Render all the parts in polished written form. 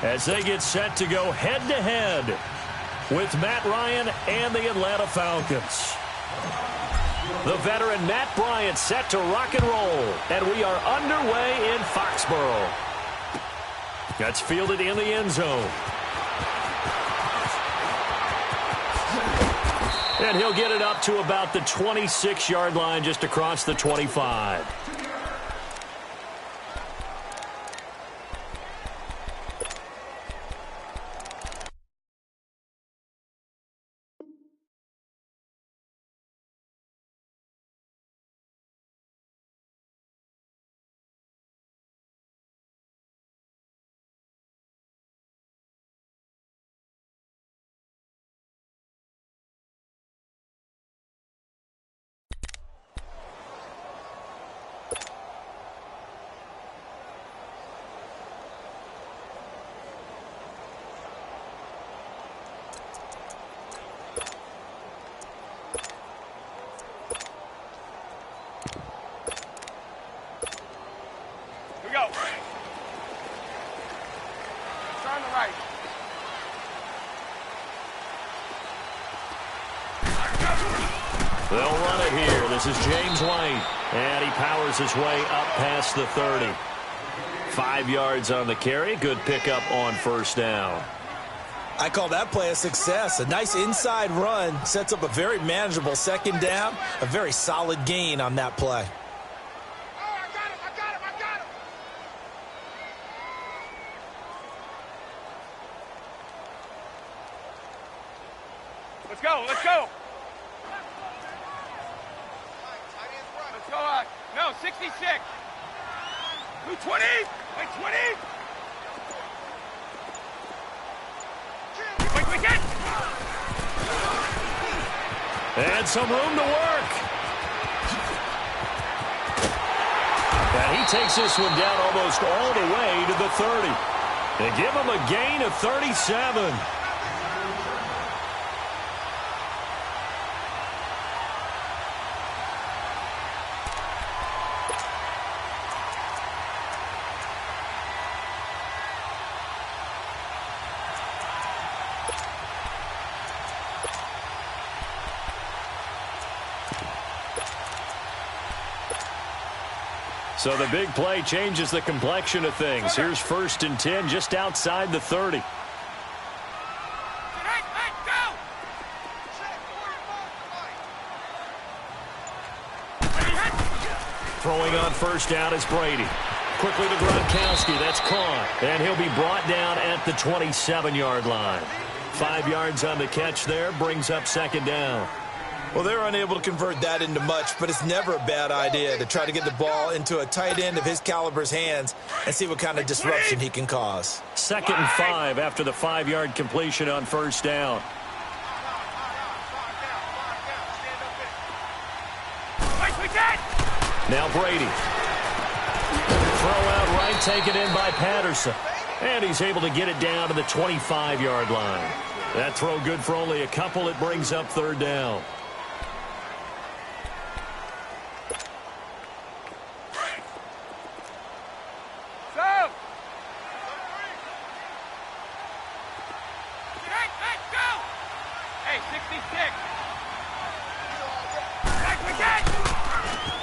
as they get set to go head-to-head with Matt Ryan and the Atlanta Falcons. The veteran Matt Bryant set to rock and roll, and we are underway in Foxborough. That's fielded in the end zone. And he'll get it up to about the 26-yard line, just across the 25. They'll run it here. This is James White, and he powers his way up past the 30. 5 yards on the carry. Good pickup on first down. I call that play a success. A nice inside run sets up a very manageable second down. A very solid gain on that play. Let's go, let's go. Let's go on. No, 66. 220. Wait, 20. Wait, wicket. And some room to work. And he takes this one down almost all the way to the 30. They give him a gain of 37. So the big play changes the complexion of things. Here's 1st and 10 just outside the 30. Throwing on first down is Brady. Quickly to Gronkowski. That's caught. And he'll be brought down at the 27-yard line. 5 yards on the catch there. Brings up second down. Well, they're unable to convert that into much, but it's never a bad idea to try to get the ball into a tight end of his caliber's hands and see what kind of disruption he can cause. 2nd and 5 after the 5-yard completion on first down. Now Brady. Throw out right, taken in by Patterson. And he's able to get it down to the 25-yard line. That throw good for only a couple. It brings up third down.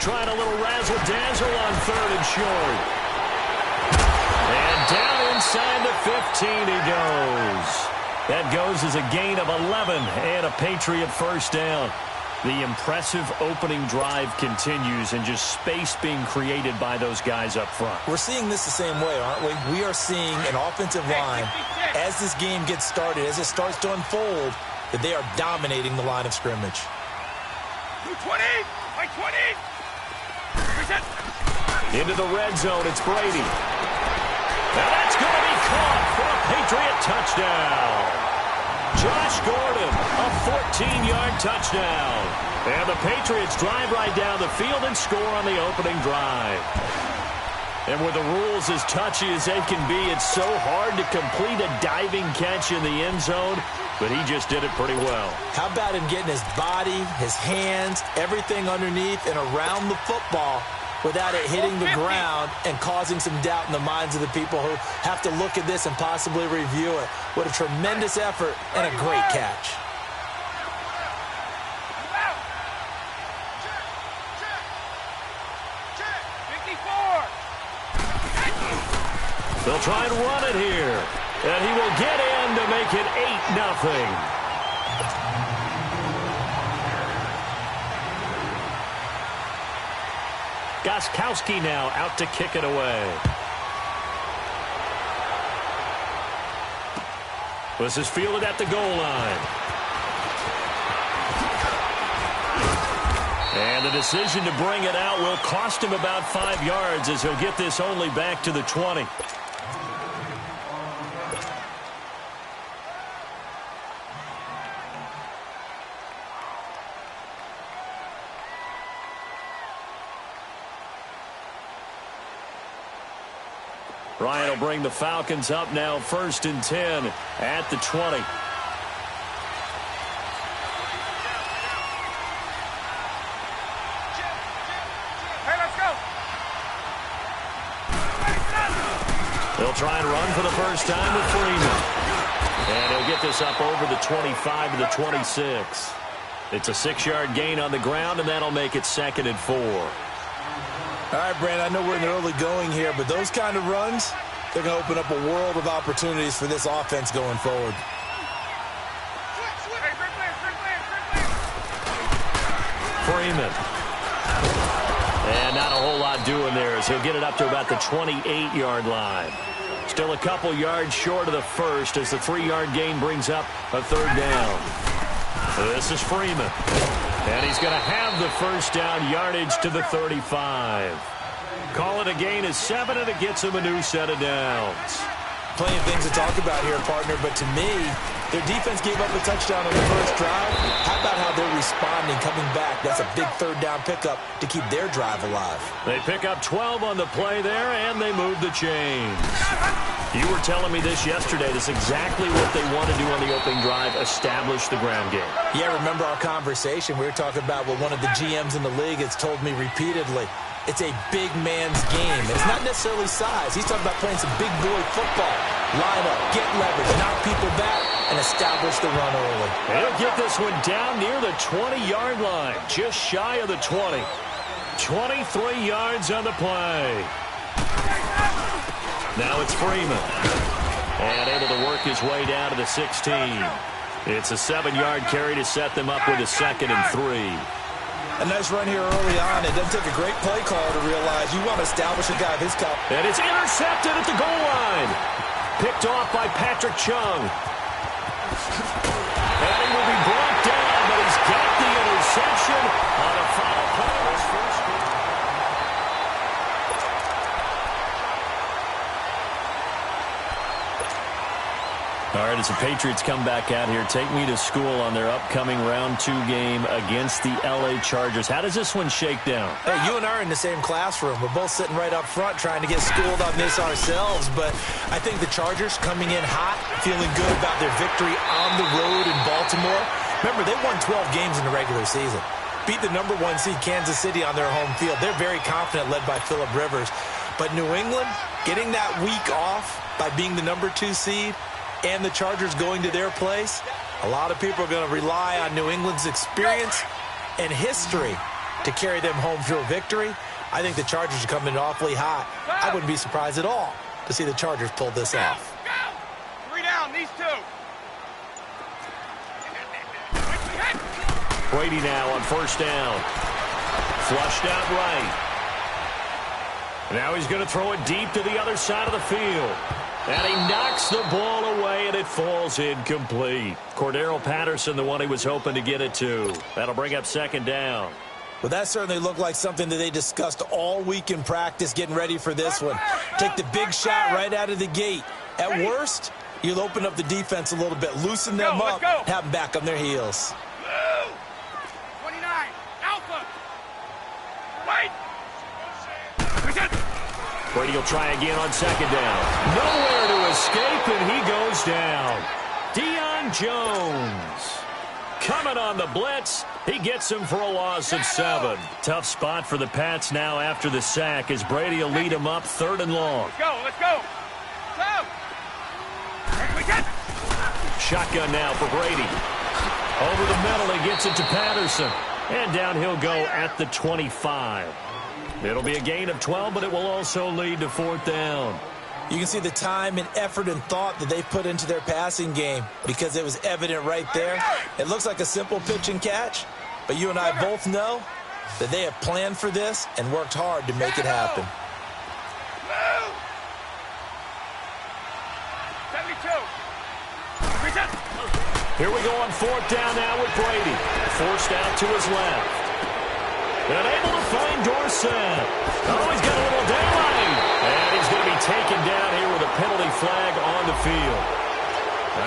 Trying a little razzle-dazzle on 3rd and short. And down inside the 15 he goes. That goes as a gain of 11 and a Patriot first down. The impressive opening drive continues and just space being created by those guys up front. We're seeing this the same way, aren't we? We are seeing an offensive line, as this game gets started, as it starts to unfold, that they are dominating the line of scrimmage. 220, by 20. Into the red zone, it's Brady. Now that's going to be caught for a Patriot touchdown. Josh Gordon, a 14-yard touchdown. And the Patriots drive right down the field and score on the opening drive. And with the rules as touchy as they can be, it's so hard to complete a diving catch in the end zone, but he just did it pretty well. How about him getting his body, his hands, everything underneath and around the football without it hitting the ground and causing some doubt in the minds of the people who have to look at this and possibly review it. What a tremendous effort and a great catch. They'll try and run it here. And he will get in to make it 8-0. Gostkowski now out to kick it away. This is fielded at the goal line. And the decision to bring it out will cost him about 5 yards as he'll get this only back to the 20. Ryan will bring the Falcons up now 1st and 10 at the 20. Hey, let's go. They'll try and run for the first time with Freeman. And he'll get this up over the 25 to the 26. It's a 6-yard gain on the ground, and that'll make it 2nd and 4. All right, Brand, I know we're in the early going here, but those kind of runs, they're going to open up a world of opportunities for this offense going forward. Freeman. And not a whole lot doing there as he'll get it up to about the 28-yard line. Still a couple yards short of the first as the 3-yard gain brings up a 3rd down. This is Freeman. And he's going to have the first down yardage to the 35. Call it a gain of 7, and it gets him a new set of downs. Plenty of things to talk about here, partner, but to me, their defense gave up a touchdown on the first drive. How about how they're responding, coming back? That's a big 3rd down pickup to keep their drive alive. They pick up 12 on the play there, and they move the chains. You were telling me this yesterday. This is exactly what they want to do on the opening drive, establish the ground game. Yeah, remember our conversation? We were talking about what one of the GMs in the league has told me repeatedly. It's a big man's game. It's not necessarily size. He's talking about playing some big boy football. Line up, get leverage, knock people back, and establish the run early. He'll get this one down near the 20-yard line, just shy of the 20. 23 yards on the play. Now it's Freeman. And able to work his way down to the 16. It's a 7-yard carry to set them up with a 2nd and 3. A nice run here early on. It doesn't take a great play caller to realize you want to establish a guy of his caliber. And it's intercepted at the goal line. Picked off by Patrick Chung. And he will be brought down, but he's got the interception on a foul play. All right, as the Patriots come back out here, take me to school on their upcoming round 2 game against the L.A. Chargers. How does this one shake down? Hey, you and I are in the same classroom. We're both sitting right up front trying to get schooled on this ourselves, but I think the Chargers coming in hot, feeling good about their victory on the road in Baltimore. Remember, they won 12 games in the regular season. Beat the number 1 seed Kansas City on their home field. They're very confident, led by Phillip Rivers. But New England, getting that week off by being the number 2 seed, and the Chargers going to their place, a lot of people are going to rely on New England's experience and history to carry them home to a victory. I think the Chargers are coming in awfully hot. I wouldn't be surprised at all to see the Chargers pull this off. 3 down, these 2. Brady now on 1st down. Flushed out right. Now he's going to throw it deep to the other side of the field. And he knocks the ball away, and it falls incomplete. Cordero Patterson, the one he was hoping to get it to. That'll bring up 2nd down. Well, that certainly looked like something that they discussed all week in practice, getting ready for this one. Take the big shot right out of the gate. At worst, you'll open up the defense a little bit, loosen them up, have them back on their heels. 29, Alpha. Wait. Brady will try again on 2nd down. Nowhere to escape, and he goes down. Deion Jones. Coming on the blitz, he gets him for a loss of 7. Tough spot for the Pats now after the sack as Brady will lead him up 3rd and long. Let's go, let's go. Go. Shotgun now for Brady. Over the middle, he gets it to Patterson. And down he'll go at the 25. It'll be a gain of 12, but it will also lead to 4th down. You can see the time and effort and thought that they put into their passing game because it was evident right there. It looks like a simple pitch and catch, but you and I both know that they have planned for this and worked hard to make it happen. 72. Here we go on 4th down now with Brady. Forced out to his left. And able to find Dorsett. Oh, he's got a little daylight. And he's going to be taken down here with a penalty flag on the field.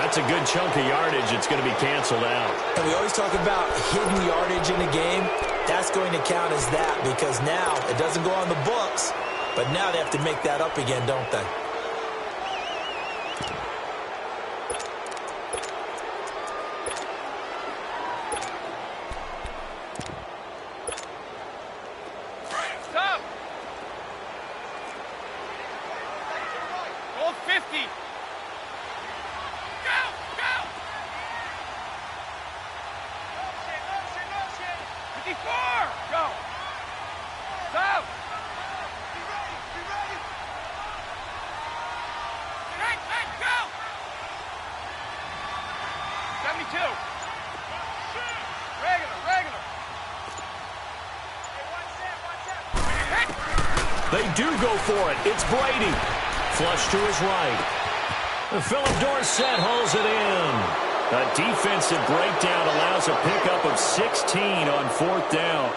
That's a good chunk of yardage. It's going to be canceled out. And we always talk about hidden yardage in a game. That's going to count as that because now it doesn't go on the books, but now they have to make that up again, don't they? Stop. Goal 50. Go, go. 54. Go. Stop. Be ready. Go. 72. Regular. They do go for it. It's Brady. Flush to his right. Philip Dorsett hauls it in. A defensive breakdown allows a pickup of 16 on 4th down.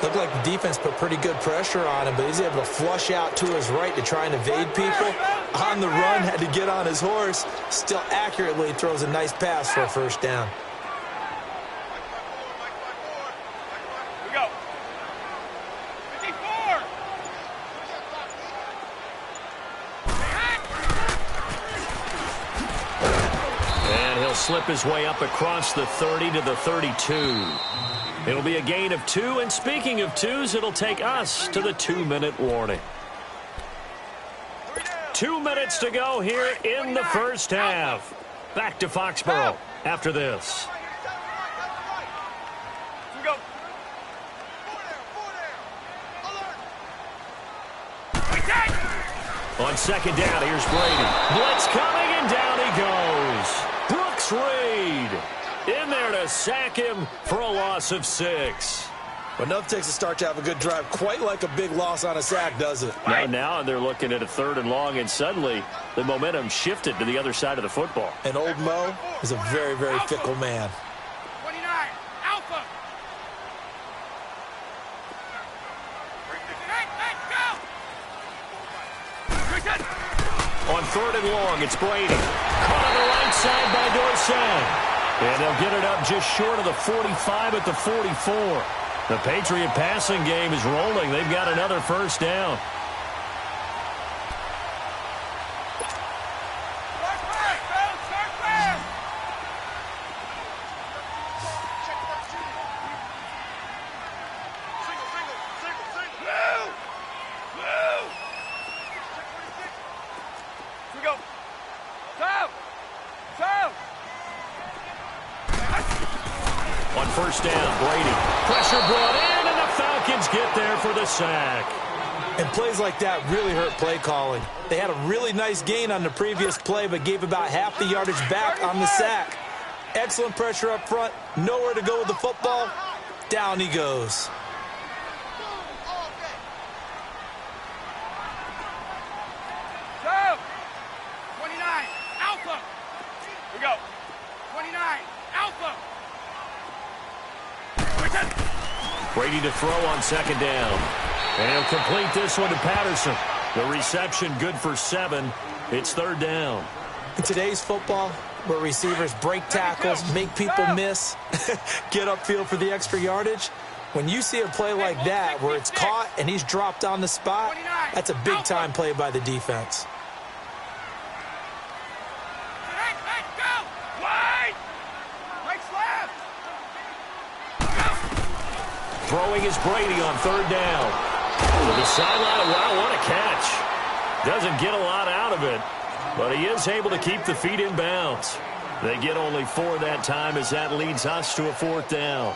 Looked like the defense put pretty good pressure on him, but he's able to flush out to his right to try and evade people. On the run, had to get on his horse. Still accurately throws a nice pass for a 1st down. We go. 54. And he'll slip his way up across the 30 to the 32. It'll be a gain of 2, and speaking of 2s, it'll take us to the 2-minute warning. 2 minutes to go here in the 1st half. Back to Foxborough after this. We go. On 2nd down, here's Brady. Blitz coming, and down he goes. Brooks Reed in there to sack him for a loss of 6. But enough takes a start to have a good drive. Quite like a big loss on a sack, does it? Now they're looking at a 3rd and long, and suddenly the momentum shifted to the other side of the football. And old Mo is a very, very fickle man. 29. Alpha. On 3rd and long, it's Brady. Caught on the right side by Dorsett. And they'll get it up just short of the 45 at the 44. The Patriot passing game is rolling. They've got another 1st down. On 1st down, Brady. Pressure brought in, and the Falcons get there for the sack. And plays like that really hurt play calling. They had a really nice gain on the previous play, but gave about half the yardage back on the sack. Excellent pressure up front. Nowhere to go with the football. Down he goes. Go. 29. Alpha. We go. 29. Alpha. Brady to throw on 2nd down. And he'll complete this one to Patterson. The reception good for 7. It's 3rd down. In today's football, where receivers break tackles, make people miss, get upfield for the extra yardage, when you see a play like that where it's caught and he's dropped on the spot, that's a big-time play by the defense. Go. Wide. Right slap. throwing is Brady on third down. To the sideline. Wow, what a catch. Doesn't get a lot out of it, but he is able to keep the feet in bounds. They get only 4 that time as that leads us to a 4th down.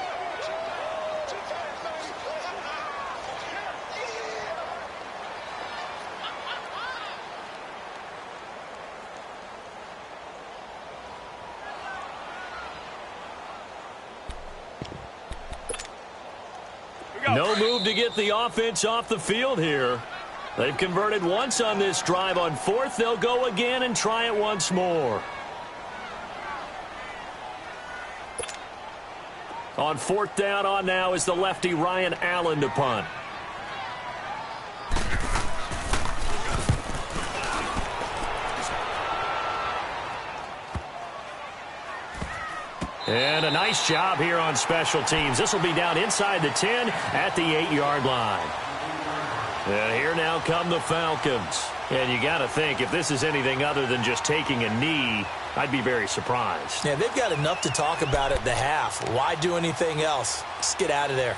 No move to get the offense off the field here. They've converted once on this drive. On 4th, they'll go again and try it once more. On 4th down on now is the lefty Ryan Allen to punt. And a nice job here on special teams. This will be down inside the 10 at the 8-yard line. And here now come the Falcons. And you got to think, if this is anything other than just taking a knee, I'd be very surprised. Yeah, they've got enough to talk about at the half. Why do anything else? Just get out of there.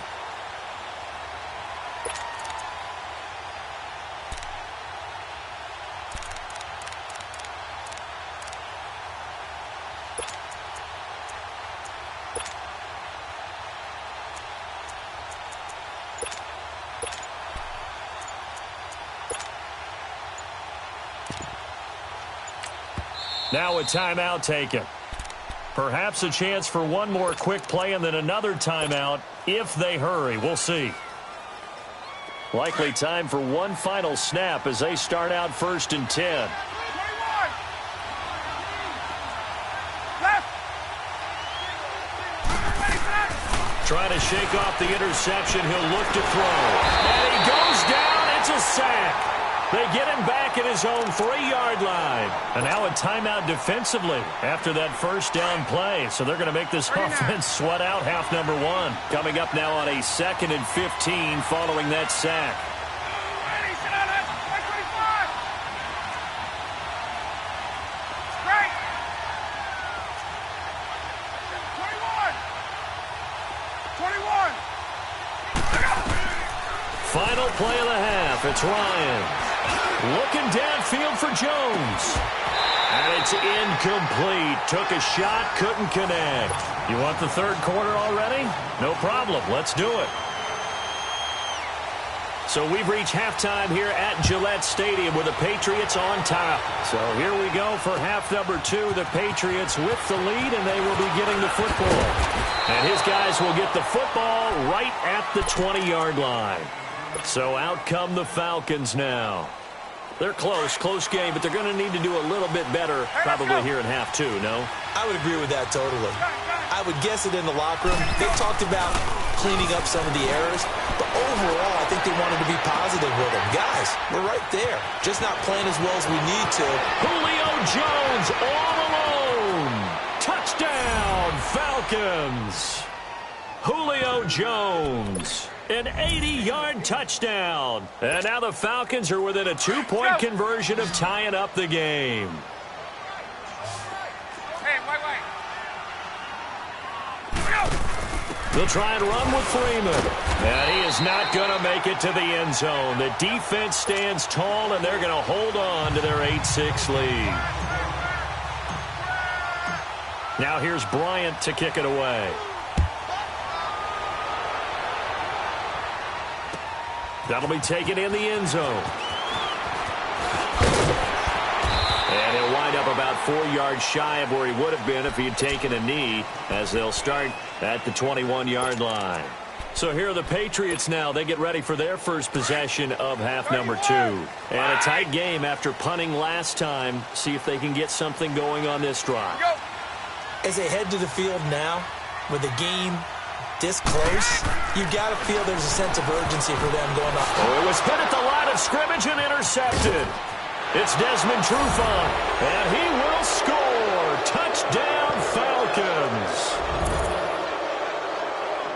Now a timeout taken. Perhaps a chance for one more quick play and then another timeout if they hurry. We'll see. Likely time for one final snap as they start out 1st and 10. Trying to shake off the interception. He'll look to throw. And he goes down. It's a sack. They get him back at his own 3-yard line. And now a timeout defensively after that 1st down play. So they're going to make this offense sweat out half number 1. Coming up now on a 2nd and 15 following that sack. Final play of the half. It's Ryan. Looking downfield for Jones. And it's incomplete. Took a shot, couldn't connect. You want the 3rd quarter already? No problem. Let's do it. So we've reached halftime here at Gillette Stadium with the Patriots on top. So here we go for half number 2. The Patriots with the lead, and they will be getting the football. And his guys will get the football right at the 20-yard line. So out come the Falcons now. They're close game, but they're going to need to do a little bit better probably here in half 2, no? I would agree with that totally. I would guess it in the locker room. They talked about cleaning up some of the errors, but overall, I think they wanted to be positive with them. Guys, we're right there, just not playing as well as we need to. Julio Jones all alone. Touchdown, Falcons. Julio Jones. An 80-yard touchdown. And now the Falcons are within a 2-point conversion of tying up the game. Hey, wait. They'll try and run with Freeman. And he is not going to make it to the end zone. The defense stands tall, and they're going to hold on to their 8-6 lead. Now here's Bryant to kick it away. That'll be taken in the end zone. And he'll wind up about 4 yards shy of where he would have been if he had taken a knee, as they'll start at the 21-yard line. So here are the Patriots now. They get ready for their first possession of half number 2. And a tight game after punting last time. See if they can get something going on this drive. As they head to the field now, with the game this close, you got to feel there's a sense of urgency for them going up. Oh, it was hit at the line of scrimmage and intercepted. It's Desmond Trufant, and he will score. Touchdown, Falcons.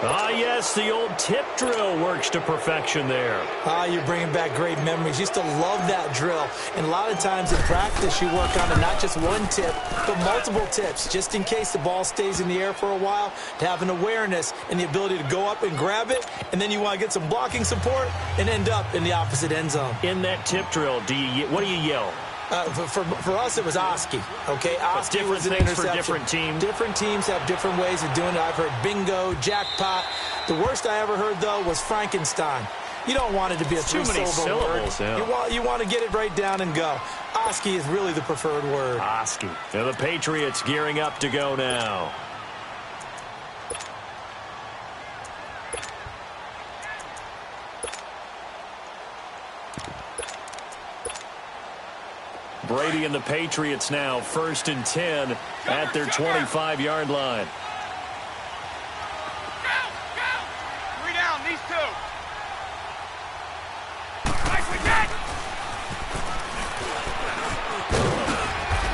Ah, yes, Yes, the old tip drill works to perfection there. You're bringing back great memories. Used to love that drill. And a lot of times in practice, you work on it, not just one tip, but multiple tips, just in case the ball stays in the air for a while, to have an awareness and the ability to go up and grab it, and then you want to get some blocking support and end up in the opposite end zone. In that tip drill, what do you yell? For us, it was Oski. Okay, Oski was an interception. For different teams. Different teams have different ways of doing it. I've heard bingo, jackpot. The worst I ever heard, though, was Frankenstein. You don't want it to be a three-syllable word. Yeah. You want to get it right down and go. Oski is really the preferred word. Oski. Now the Patriots gearing up to go now. Brady and the Patriots now 1st and 10 at their 25-yard line. Go! 3 down, these two. Nice again.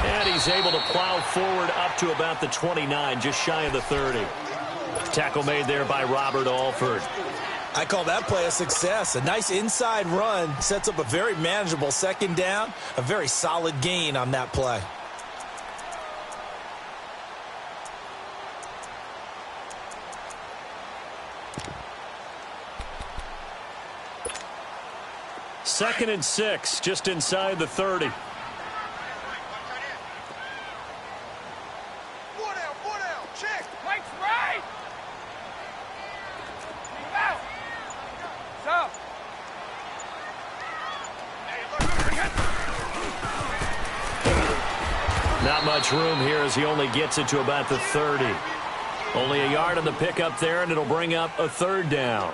And he's able to plow forward up to about the 29, just shy of the 30. Tackle made there by Robert Alford. I call that play a success. A nice inside run sets up a very manageable second down, a very solid gain on that play. Second and 6, just inside the 30. Not much room here as he only gets it to about the 30. Only a yard on the pickup there, and it'll bring up a 3rd down.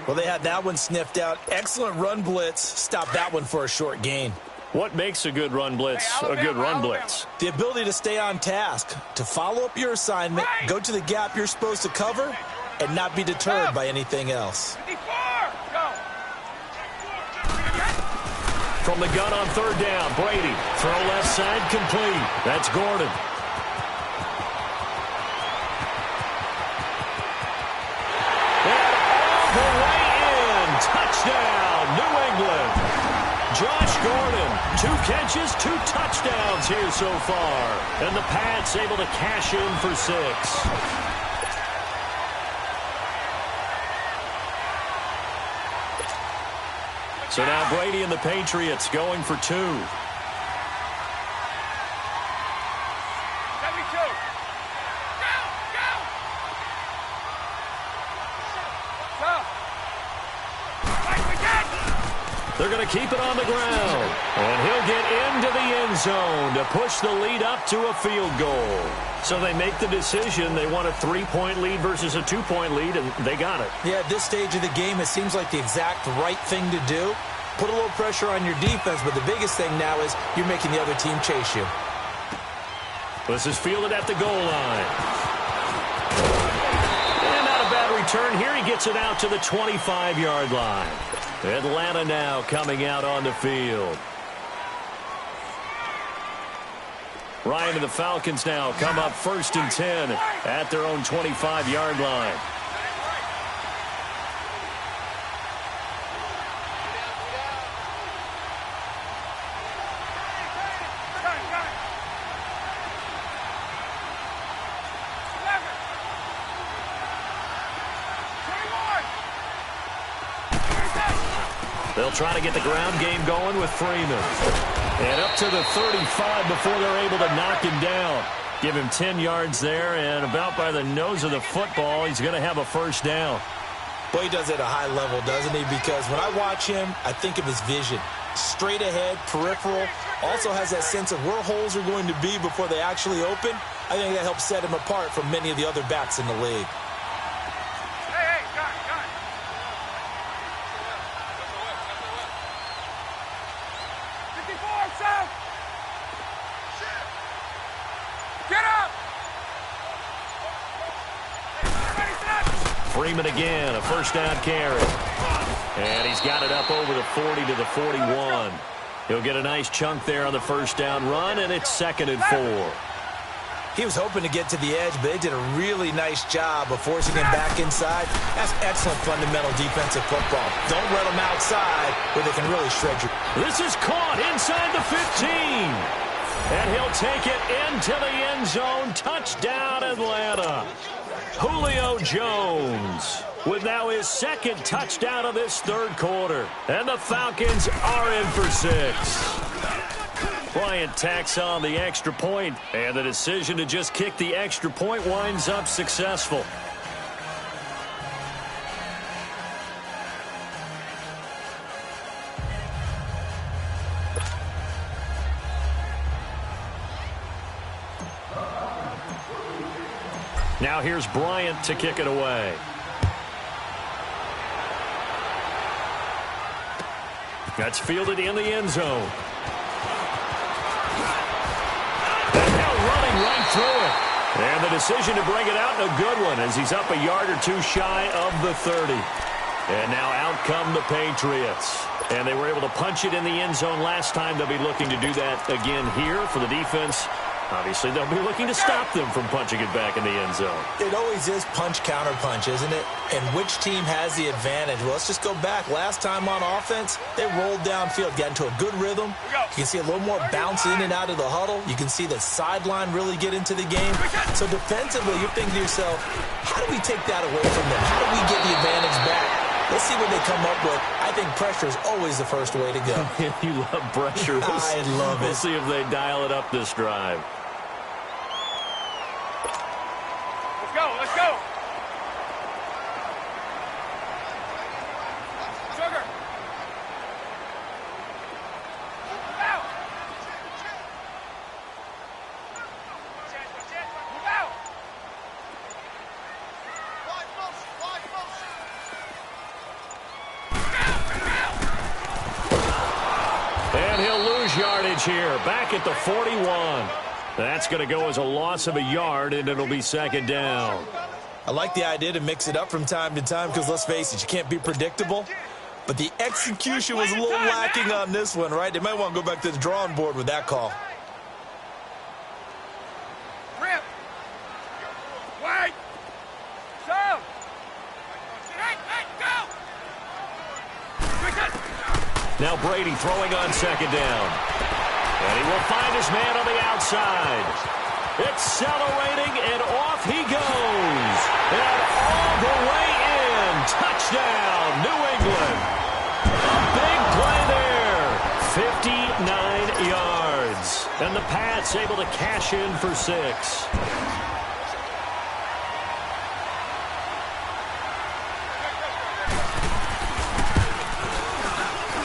Well, they had that one sniffed out. Excellent run blitz. Stop that one for a short gain. What makes a good run blitz a good run blitz? The ability to stay on task, to follow up your assignment, go to the gap you're supposed to cover, and not be deterred by anything else. From the gun on 3rd down, Brady. Throw left side, complete. That's Gordon. And all the way in. Touchdown, New England. Josh Gordon, 2 catches, 2 touchdowns here so far. And the Pats able to cash in for 6. So now Brady and the Patriots going for 2. 72. Go! They're going to keep it on the ground. And he'll get into the end zone to push the lead up to a field goal. So they make the decision. They want a 3-point lead versus a 2-point lead, and they got it. Yeah, at this stage of the game, it seems like the exact right thing to do. Put a little pressure on your defense, but the biggest thing now is you're making the other team chase you. This is fielded at the goal line. And not a bad return here. He gets it out to the 25-yard line. Atlanta now coming out on the field. Ryan and the Falcons now come up 1st and 10 at their own 25-yard line. They'll try to get the ground game going with Freeman. And up to the 35 before they're able to knock him down. Give him 10 yards there, and about by the nose of the football, he's going to have a 1st down. Boy, he does it at a high level, doesn't he? Because when I watch him, I think of his vision. Straight ahead, peripheral. Also has that sense of where holes are going to be before they actually open. I think that helps set him apart from many of the other backs in the league. Freeman again, a 1st down carry. And he's got it up over the 40 to the 41. He'll get a nice chunk there on the 1st down run, and it's 2nd and 4. He was hoping to get to the edge, but they did a really nice job of forcing him back inside. That's excellent fundamental defensive football. Don't let him outside where they can really shred you. This is caught inside the 15. And he'll take it into the end zone. Touchdown, Atlanta. Julio Jones with now his second touchdown of this third quarter. And the Falcons are in for 6. Bryant tacks on the extra point, and the decision to just kick the extra point winds up successful. Now here's Bryant to kick it away. That's fielded in the end zone. And now running right through it. And the decision to bring it out, a good one, as he's up a yard or two shy of the 30. And now out come the Patriots. And they were able to punch it in the end zone last time. They'll be looking to do that again here for the defense. Obviously, they'll be looking to stop them from punching it back in the end zone. It always is punch-counter-punch, isn't it? And which team has the advantage? Well, let's just go back. Last time on offense, they rolled downfield, got into a good rhythm. You can see a little more bounce in and out of the huddle. You can see the sideline really get into the game. So defensively, you're thinking to yourself, how do we take that away from them? How do we get the advantage back? Let's see what they come up with. I think pressure is always the first way to go. You love pressure. I love it. We'll see if they dial it up this drive. Let's go. Sugar. Out. Move out. And he'll lose yardage here. Back at the 41. That's going to go as a loss of a yard, and it'll be second down. I like the idea to mix it up from time to time because, let's face it, you can't be predictable. But the execution was a little lacking on this one, right? They might want to go back to the drawing board with that call. Rip. Wait. So. Hey, go. Now Brady throwing on second down. And he will find his man on the outside. Accelerating, and off he goes. And all the way in. Touchdown, New England. A big play there. 59 yards. And the Pats able to cash in for 6.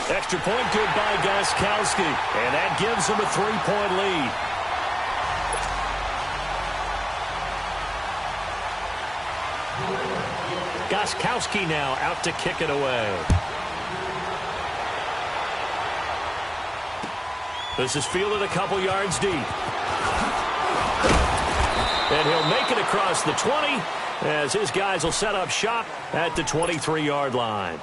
Extra point good by Gostkowski. And that gives him a 3-point lead. Gostkowski now out to kick it away. This is fielded a couple yards deep. And he'll make it across the 20 as his guys will set up shop at the 23-yard line.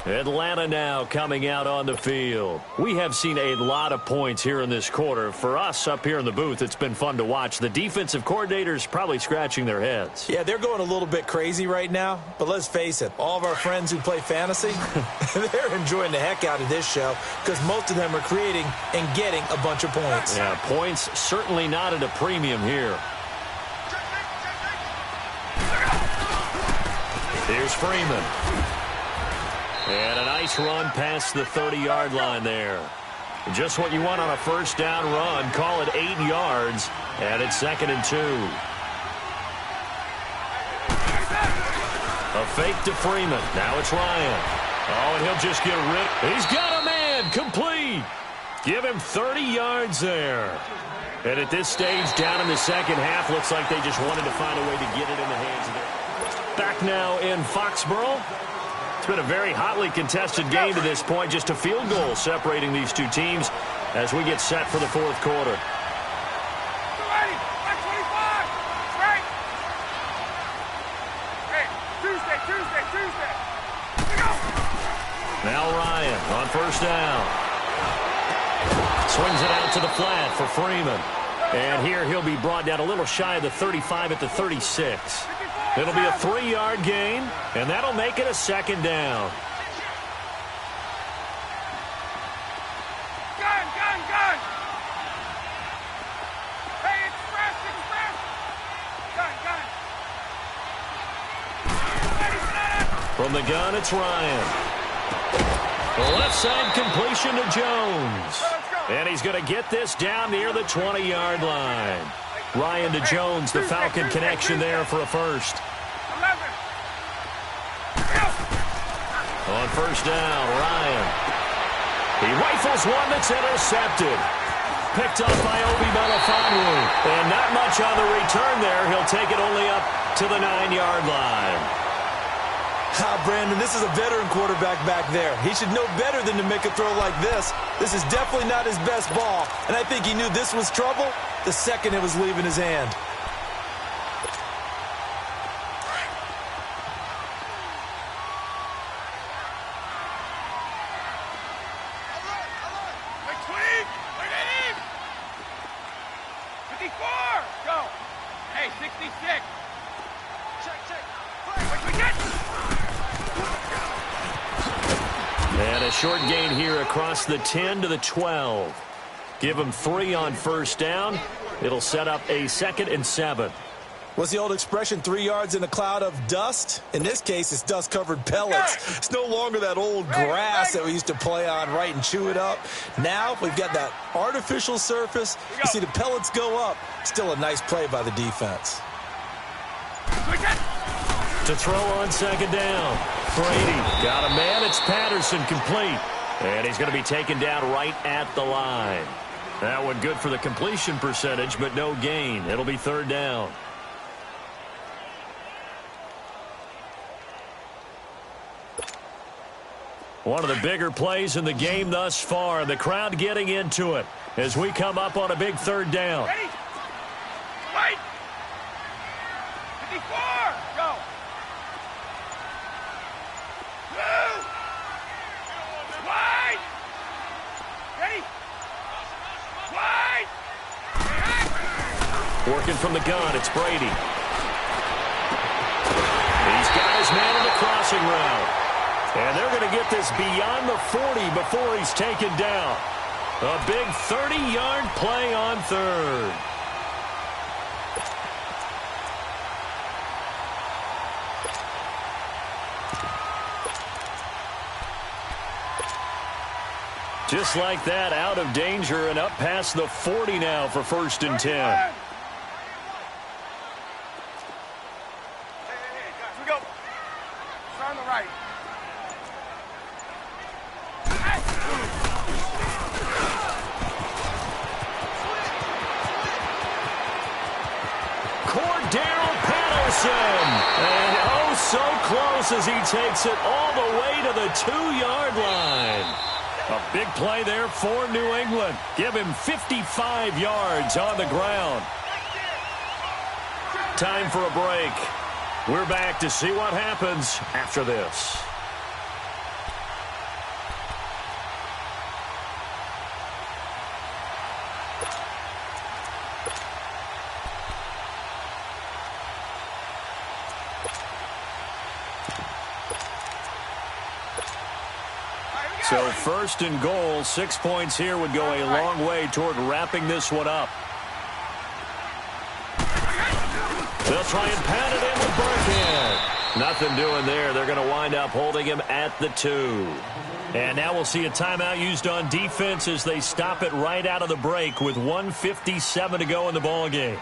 Atlanta now coming out on the field. We have seen a lot of points here in this quarter. For us up here in the booth, it's been fun to watch. The defensive coordinators probably scratching their heads. Yeah, they're going a little bit crazy right now. But let's face it, all of our friends who play fantasy, they're enjoying the heck out of this show because most of them are creating and getting a bunch of points. Yeah, points certainly not at a premium here. Here's Freeman. And a nice run past the 30-yard line there. Just what you want on a first down run. Call it 8 yards. And it's 2nd and 2. A fake to Freeman. Now it's Ryan. Oh, and he'll just get rid. He's got a man. Complete. Give him 30 yards there. And at this stage, down in the second half, looks like they just wanted to find a way to get it in the hands of their. Back now in Foxborough. It's been a very hotly contested game to this point. Just a field goal separating these two teams as we get set for the fourth quarter. Tuesday. Now Ryan on first down. Swings it out to the flat for Freeman. And here he'll be brought down a little shy of the 35 at the 36. It'll be a 3-yard gain, and that'll make it a second down. Gun! Hey, express! Gun! From the gun, it's Ryan. The left side completion to Jones. And he's going to get this down near the 20-yard line. Ryan to Jones, the Falcon connection there for a first. 11. On first down, Ryan. He rifles one that's intercepted. Picked up by Obi Melifonwu. And not much on the return there. He'll take it only up to the 9-yard line. Brandon, this is a veteran quarterback back there. He should know better than to make a throw like this. This is definitely not his best ball, and I think he knew this was trouble the second it was leaving his hand. Like 20! Like 80! 54! Go! Hey, 66! Check! Like we get! And a short gain here across the 10 to the 12. Give him 3 on first down. It'll set up a 2nd and 7. What's the old expression, 3 yards in a cloud of dust? In this case, it's dust-covered pellets. It's no longer that old grass that we used to play on, right, and chew it up. Now we've got that artificial surface. You see the pellets go up. Still a nice play by the defense. To throw on second down. Brady got a man. It's Patterson complete. And he's going to be taken down right at the line. That one good for the completion percentage, but no gain. It'll be third down. One of the bigger plays in the game thus far. The crowd getting into it as we come up on a big third down. Ready? Right! 54! Go! Blue! Wide! Ready? Wide! Working from the gun, it's Brady. He's got his man in the crossing route. And they're going to get this beyond the 40 before he's taken down. A big 30-yard play on third. Just like that, out of danger and up past the 40 now for 1st and 10. Hey, we go. Start on the right. Cordero Patterson. And oh, so close as he takes it all the way to the 2-yard line. A big play there for New England. Give him 55 yards on the ground. Time for a break. We're back to see what happens after this. So 1st and goal, 6 points here would go a long way toward wrapping this one up. They'll try and pat it in with Burkhead. Nothing doing there. They're going to wind up holding him at the 2. And now we'll see a timeout used on defense as they stop it right out of the break with 1:57 to go in the ballgame.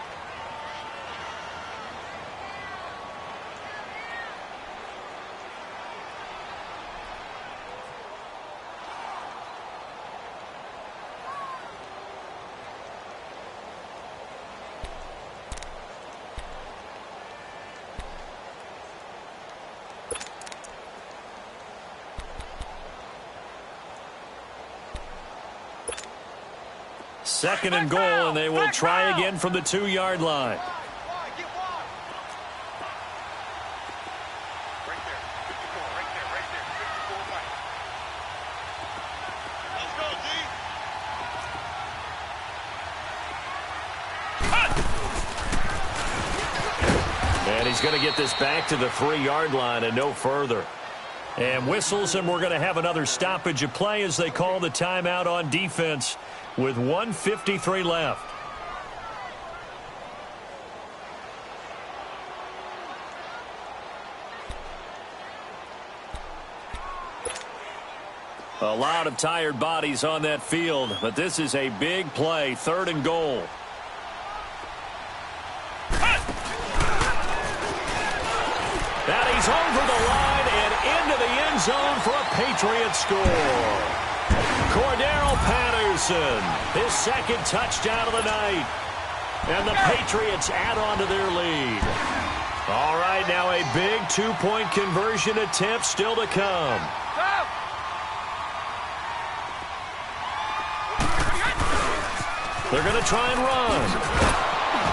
Second and goal, and they will try again from the 2-yard line. Get wide. Right there. 54, right there. 54 right. Let's go, D. he's going to get this back to the 3-yard line and no further. And whistles, and we're going to have another stoppage of play as they call the timeout on defense with 1:53 left. A lot of tired bodies on that field, but this is a big play, 3rd and goal. And he's over the line and into the end zone for a Patriot score. Cordero Patterson, his 2nd touchdown of the night. And the Patriots add on to their lead. All right, now a big 2-point conversion attempt still to come. They're going to try and run.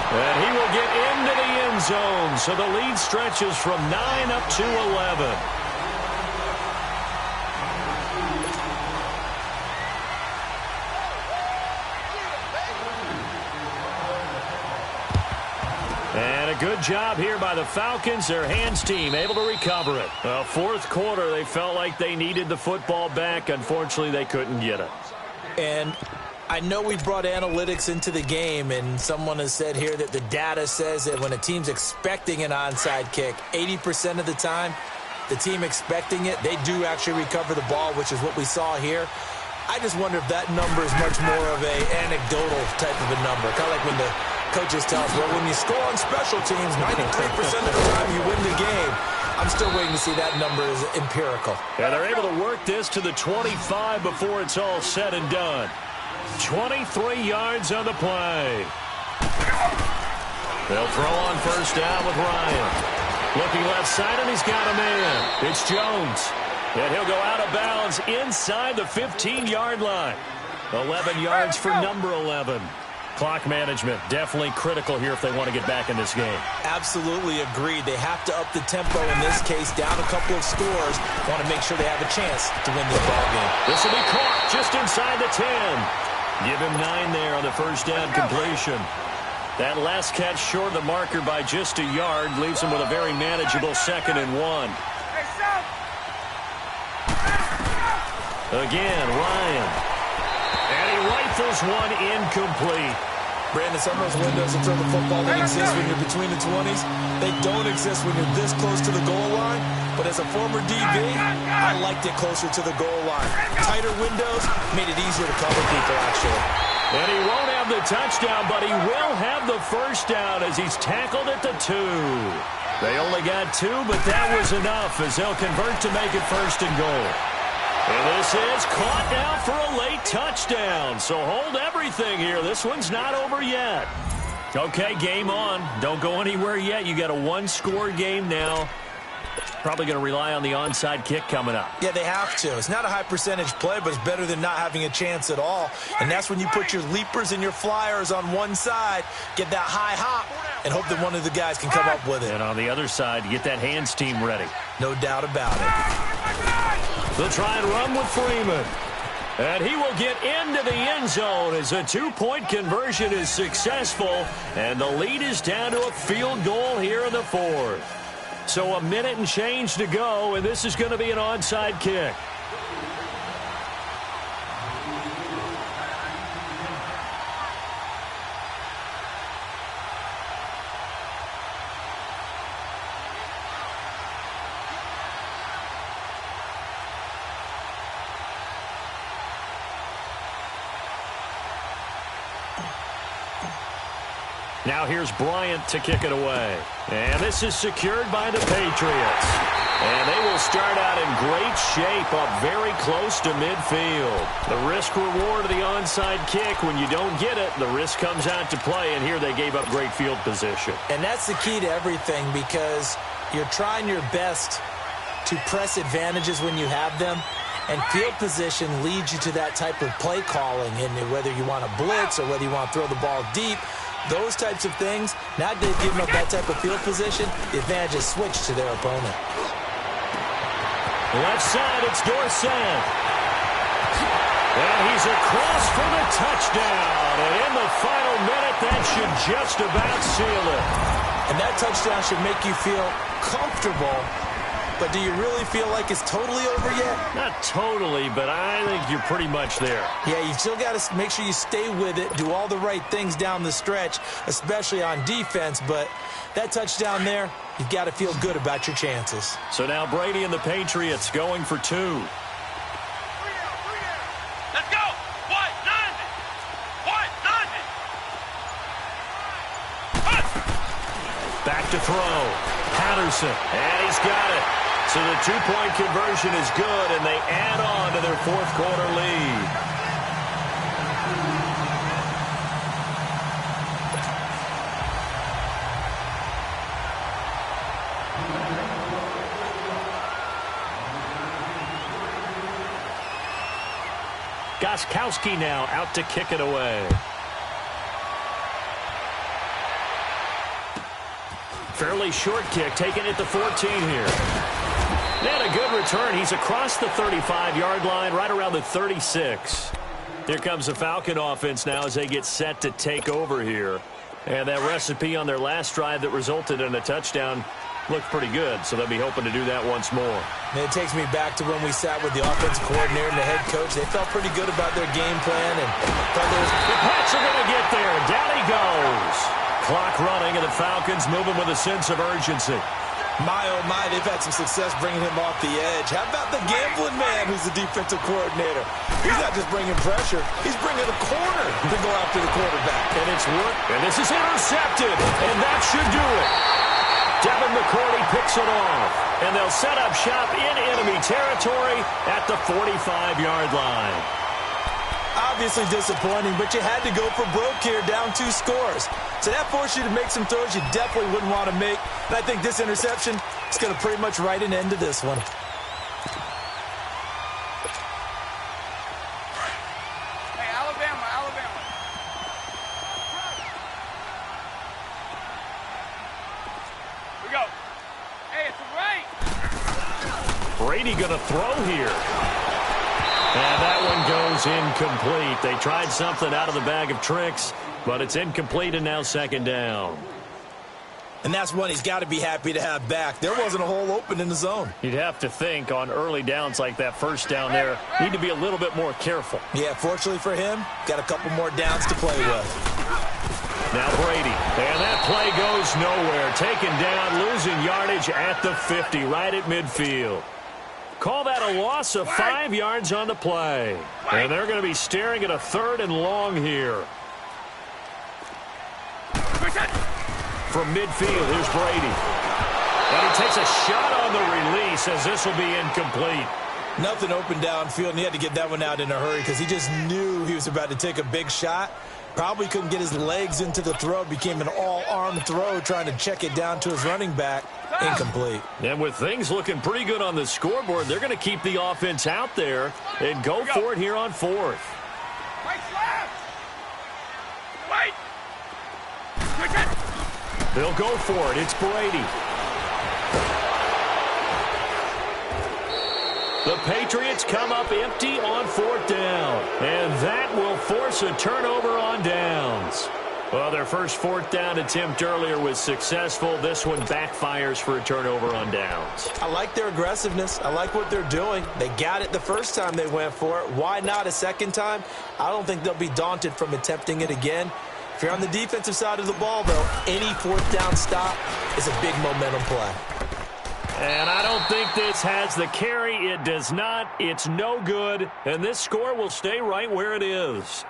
And he will get into the end zone, so the lead stretches from 9 up to 11. And a good job here by the Falcons, their hands team, able to recover it. Well, 4th quarter, they felt like they needed the football back. Unfortunately, they couldn't get it. And I know we brought analytics into the game, and someone has said here that the data says that when a team's expecting an onside kick, 80% of the time, the team expecting it, they do actually recover the ball, which is what we saw here. I just wonder if that number is much more of an anecdotal type of a number. Kind of like when the coaches tell us, well, when you score on special teams, 93% of the time you win the game. I'm still waiting to see that number is empirical. Yeah, they're able to work this to the 25 before it's all said and done. 23 yards on the play. They'll throw on 1st down with Ryan. Looking left side, and he's got a man. It's Jones. And he'll go out of bounds inside the 15-yard line. 11 yards for number 11. Clock management, definitely critical here if they want to get back in this game. Absolutely agreed. They have to up the tempo in this case, down a couple of scores. Want to make sure they have a chance to win this ball game. This will be caught just inside the 10. Give him 9 there on the 1st down completion. That last catch short of the marker by just a yard leaves him with a very manageable 2nd and 1. Again, Ryan. And he rifles one incomplete. Brandon, some of those windows to throw the football that exist when you're between the 20s, they don't exist when you're this close to the goal line. But as a former DB, I liked it closer to the goal line. Tighter windows made it easier to cover people, actually. And he won't have the touchdown, but he will have the 1st down as he's tackled at the 2. They only got 2, but that was enough as they'll convert to make it 1st and goal. And this is caught now for a late touchdown. So hold everything here. This one's not over yet. Okay, game on. Don't go anywhere yet. You got a 1-score game now. Probably going to rely on the onside kick coming up. Yeah, they have to. It's not a high percentage play, but it's better than not having a chance at all. And that's when you put your leapers and your flyers on one side, get that high hop, and hope that one of the guys can come up with it. And on the other side, you get that hands team ready. No doubt about it. They'll try and run with Freeman. And he will get into the end zone as a 2-point conversion is successful. And the lead is down to a field goal here in the 4th. So a minute and change to go, and this is going to be an onside kick. Now here's Bryant to kick it away. And this is secured by the Patriots. And they will start out in great shape up very close to midfield. The risk-reward of the onside kick, when you don't get it, the risk comes out to play, and here they gave up great field position. And that's the key to everything, because you're trying your best to press advantages when you have them. And field position leads you to that type of play calling, and whether you want to blitz or whether you want to throw the ball deep, those types of things, now they've given up that type of field position, the advantage is switched to their opponent. Left side, it's Dorsett. And he's across for the touchdown. And in the final minute, that should just about seal it. And that touchdown should make you feel comfortable. But do you really feel like it's totally over yet? Not totally, but I think you're pretty much there. Yeah, you still got to make sure you stay with it, do all the right things down the stretch, especially on defense. But that touchdown there, you've got to feel good about your chances. So now Brady and the Patriots going for 2. Let's go! What? Nothing! What? Nothing! Back to throw. Patterson, and he's got it. So the 2-point conversion is good, and they add on to their fourth-quarter lead. Gostkowski now out to kick it away. Fairly short kick, taking it to 14 here. And a good return. He's across the 35-yard line, right around the 36. Here comes the Falcon offense now as they get set to take over here. And that recipe on their last drive that resulted in a touchdown looked pretty good, so they'll be hoping to do that once more. And it takes me back to when we sat with the offensive coordinator and the head coach. They felt pretty good about their game plan. And the Pats are going to get there. Down he goes. Clock running, and the Falcons moving with a sense of urgency. My, oh my, they've had some success bringing him off the edge. How about the gambling man who's the defensive coordinator? He's not just bringing pressure. He's bringing a corner to go after the quarterback. And it's worked. And this is intercepted. And that should do it. Devin McCourty picks it off. And they'll set up shop in enemy territory at the 45-yard line. Obviously disappointing, but you had to go for broke here, down 2 scores. So that forced you to make some throws you definitely wouldn't want to make. And I think this interception is going to pretty much write an end to this one. Hey, Alabama. We go. Hey, it's a right. Brady going to throw here. And that one goes incomplete. They tried something out of the bag of tricks, but it's incomplete and now second down. And that's one he's got to be happy to have back. There wasn't a hole open in the zone. You'd have to think on early downs like that first down there, need to be a little bit more careful. Yeah, fortunately for him, got a couple more downs to play with. Now Brady, and that play goes nowhere. Taken down, losing yardage at the 50, right at midfield. Call that a loss of 5 yards on the play. And they're going to be staring at a 3rd and long here. From midfield, here's Brady. And he takes a shot on the release as this will be incomplete. Nothing open downfield, and he had to get that one out in a hurry because he just knew he was about to take a big shot. Probably couldn't get his legs into the throw. Became an all-arm throw trying to check it down to his running back. Incomplete. And with things looking pretty good on the scoreboard, they're going to keep the offense out there and go for it here on 4th. Wait! They'll go for it. It's Brady. The Patriots come up empty on 4th down. And that will force a turnover on downs. Well, their first 4th down attempt earlier was successful. This one backfires for a turnover on downs. I like their aggressiveness. I like what they're doing. They got it the first time they went for it. Why not a second time? I don't think they'll be daunted from attempting it again. If you're on the defensive side of the ball, though, any 4th down stop is a big momentum play. And I don't think this has the carry. It does not. It's no good. And this score will stay right where it is.